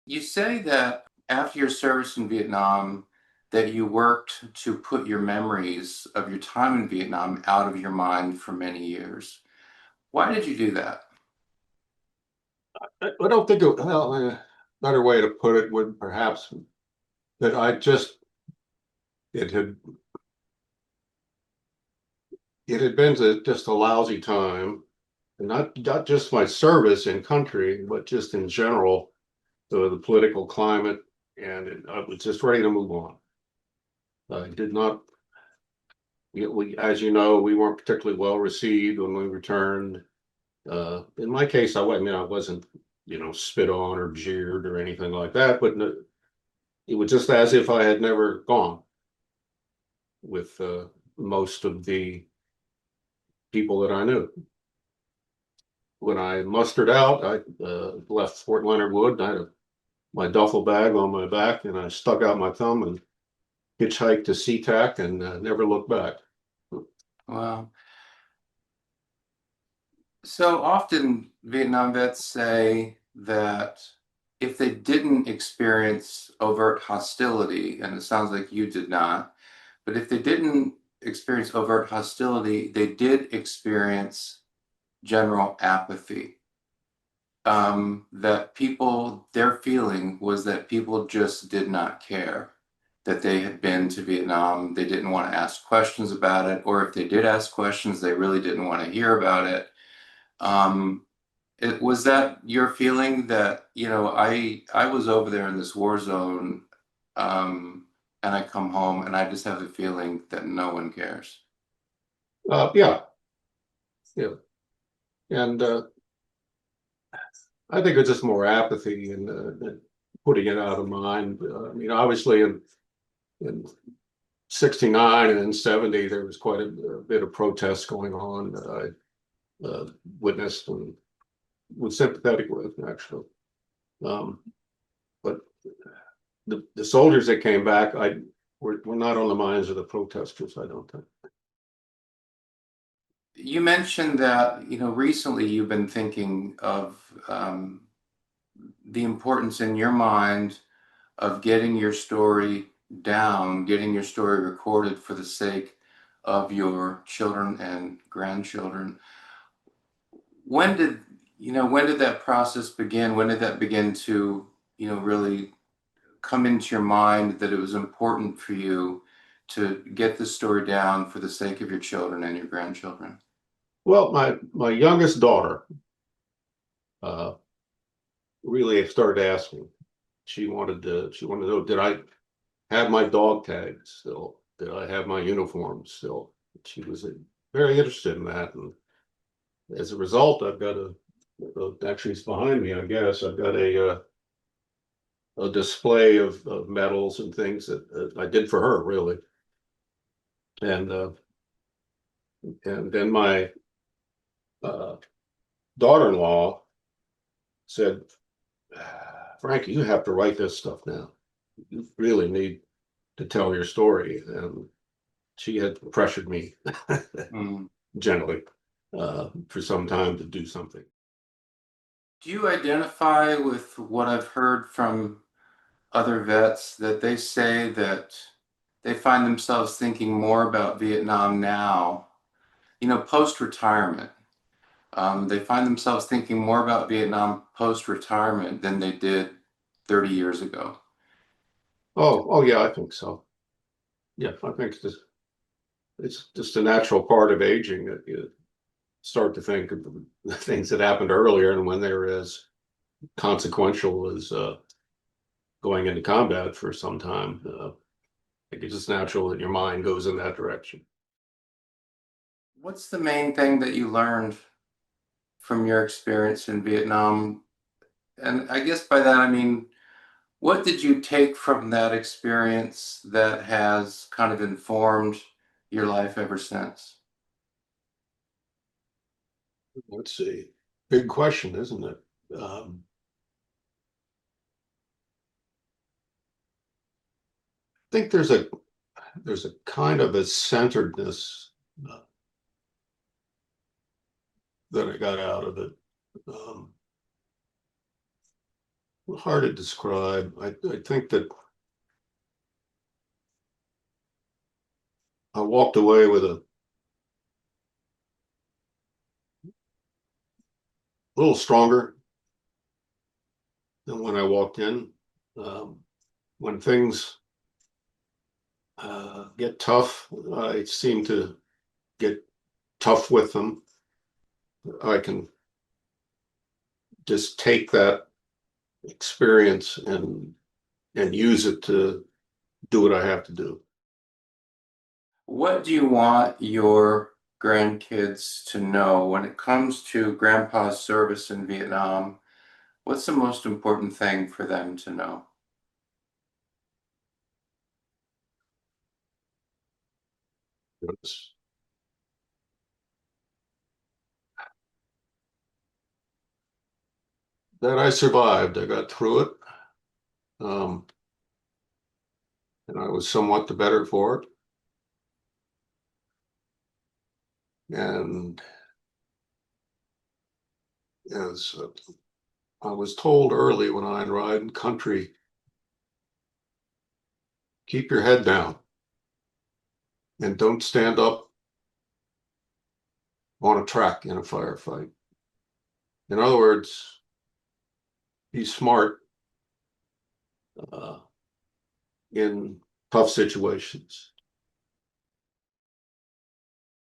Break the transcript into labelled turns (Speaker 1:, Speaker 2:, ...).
Speaker 1: You say that after your service in Vietnam, that you worked to put your memories of your time in Vietnam out of your mind for many years. Why did you do that?
Speaker 2: I don't think a better way to put it would perhaps that it had it had been just a lousy time, and not just my service in country, but just in general, the political climate, and I was just ready to move on. I did not, as you know, we weren't particularly well received when we returned. In my case, I wasn't, spit on or jeered or anything like that, but it was just as if I had never gone with most of the people that I knew. When I mustered out, I left Fort Leonard Wood. I had my duffel bag on my back, and I stuck out my thumb and hitchhiked to SeaTac and never looked back.
Speaker 1: Well, so often Vietnam vets say that if they didn't experience overt hostility, and it sounds like you did not, but if they didn't experience overt hostility, they did experience general apathy. That people, their feeling was that people just did not care that they had been to Vietnam. They didn't want to ask questions about it, or if they did ask questions, they really didn't want to hear about it. Um, was that your feeling that, I was over there in this war zone, and I come home and I just have the feeling that no one cares.
Speaker 2: Yeah, yeah, and I think it's just more apathy and putting it out of mind. Obviously in '69 and in '70, there was quite a bit of protest going on that I witnessed and was sympathetic with, actually. Um, but the soldiers that came back, were not on the minds of the protesters, I don't think.
Speaker 1: You mentioned that, recently you've been thinking of the importance in your mind of getting your story down, getting your story recorded for the sake of your children and grandchildren. When did, when did that process begin? When did that begin to, really come into your mind that it was important for you to get the story down for the sake of your children and your grandchildren?
Speaker 2: Well, my youngest daughter uh, really started asking. She wanted to know, did I have my dog tags still? Did I have my uniform still? She was very interested in that, and as a result, I've got actually it's behind me, I guess. I've got a display of medals and things that I did for her, really. And then my uh, daughter-in-law said, Frankie, you have to write this stuff now. You really need to tell your story. And she had pressured me
Speaker 1: Mm.
Speaker 2: gently for some time to do something.
Speaker 1: Do you identify with what I've heard from other vets that they say that they find themselves thinking more about Vietnam now, post-retirement? They find themselves thinking more about Vietnam post-retirement than they did 30 years ago.
Speaker 2: Oh, yeah, I think so. Yeah, I think it's just a natural part of aging that you start to think of the things that happened earlier, and when they're as consequential as going into combat for some time, I think it's just natural that your mind goes in that direction.
Speaker 1: What's the main thing that you learned from your experience in Vietnam? And I guess by that I mean, what did you take from that experience that has kind of informed your life ever since?
Speaker 2: Let's see. Big question, isn't it? I think there's a kind of a centeredness uh, that I got out of it. Um, hard to describe. I think that I walked away with a little stronger than when I walked in. Um, when things get tough, I seem to get tough with them. I can just take that experience and use it to do what I have to do.
Speaker 1: What do you want your grandkids to know when it comes to Grandpa's service in Vietnam? What's the most important thing for them to know?
Speaker 2: That I survived. I got through it, um, and I was somewhat the better for it. And as I was told early when I ride in country, keep your head down and don't stand up on a track in a firefight. In other words, be smart uh, in tough situations.